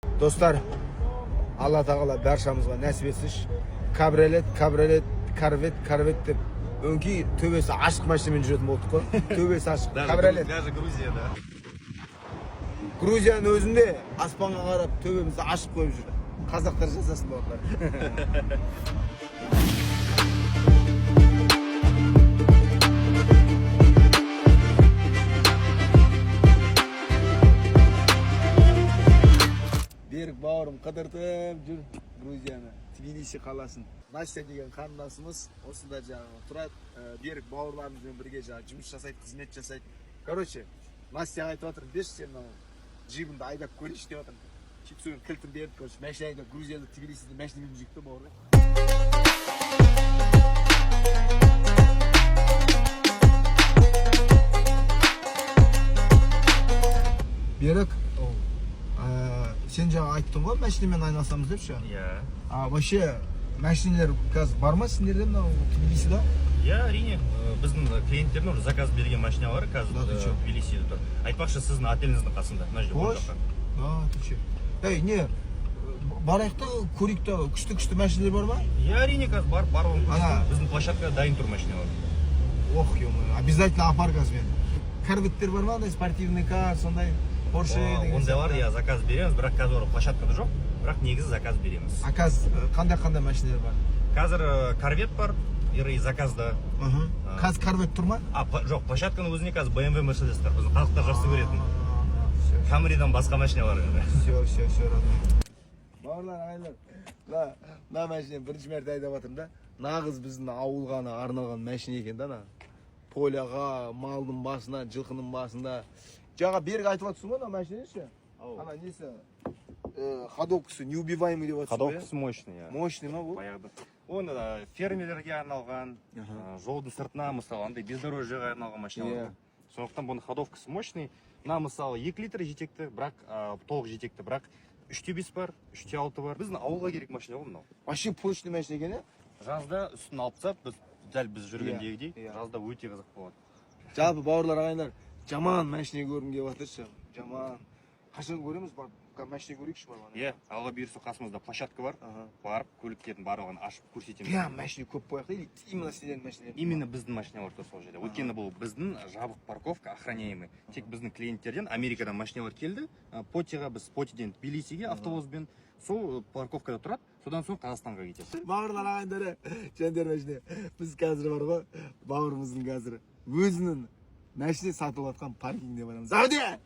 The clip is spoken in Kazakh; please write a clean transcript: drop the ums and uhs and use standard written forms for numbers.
Dostlar, Allah Teala barşamızga nasip etsin. Kabriolet, korvet deb önkü töbesi aşk maşinasымен жүретін болдық қой. Töbesi aşk. Kabriolet. Даже Грузияда. Грузияның өзінде аспанға қарап төбемізді ашып қойып жүр. Қазақтар жасасын бауырлар. Берік бауырым қыдыртып жүр Грузияны, Тбилиси қаласын. Настя деген қарындасымыз осында жаңағы тұрады. Берік бауырларымызбен бірге жаңағы жұмыс жасайды, қызмет жасайды. Короче, Настяға айтып жатырмын, берші сен джибімді айдап көрейші деп жатырмын. Сөйтіп соған кілтін беріп, короче, машина айдап Грузияда, Тбилисиде машинамен жүректі бауырлар. Берік, сен жаңа айттың ғой, машинамен айналысамыз деп ше? Иә. Вообще, машиналар қазір бар ма сендерде мынау Тбилисида? Иә, әрине. Біздің клиенттердің уже заказ берген машиналар қазір Тбилисиде тұр. Айтпақшы, сіздің отеліңіздің қасында, мына жерде оң жақта. Ты че? Ей, не? Барайық та, көрейік та, күшті машиналар бар ма? Иә, әрине қазір бар, барлығын көрсетемін. Біздің площадка дайын тұр машиналар. Ох, ё-моё, обязательно апар қазір. Корветтер бар ма, андай спортивный кар, сондай Porsche деген. Ондайлар иә заказ береміз, бірақ қазір площадкада жоқ, бірақ негізі заказ береміз. Қазір қандай машиналар бар? Қазір корвет бар, и заказда. Қазір корвет тұр ма? Жоқ, площадканың өзіне қазір BMW Mercedes тұр. Біздің қазақтар жақсы көретін. Камридан басқа машиналар енді. Все. Бауырлар, ағайлар. Мына машина бірінші мәрте айдап жатырмын да. Нағыз біздің ауылға арналған машина екен да. Поляға, малдың басына, жылқының басында. Жаңа Берік айтып жатсың ғой, машина ше? Ана несі? Ходовкасы неубиваемый деп жатсың ғой? Ходовкасы мощный. Мощный ма бұл? Баяғыда. Оны фермерлерге арналған, жолдың сыртына, мысалы, андай бездорожьеға арналған машиналар. Сондықтан бұның ходовкасы мощный. Мына мысалы 2 литр жетекті, бірақ толық жетекті, бірақ 3/5 бар, 3/6 бар. Біздің ауылға керек машина ғой мынау. Вообще прочный машина екен, е? Жазда үстін алып тастап, біз жүргендегідей, жазда өте қызық болады. Жалпы бауырлар, ағайлар, жаман машина көргім келіп жатыр, жаман. Қашан көреміз, машина көрейікші бар. Иә, алға бұйырса қасымызда площадка бар. Барып, көліктердің барлығын ашып көрсетеміз. Прям машина көп қояқта, или именно сендердің машиналар? Именно біздің машиналар тұр сол жерде. Өйткені бұл біздің жабық парковка, охраняемый. Тек біздің клиенттерден Америкадан машиналар келді. Потиға, біз Потиден Тбилисиге автобуспен сол парковкада тұрады. Содан соң Қазақстанға кетеді. Бауырлар, ағайындары, жәндер машина. Біз қазір бар ғой, бауырымыздың қазір өзінің машина сатып жатқан паркингіне барамыз. Ауде!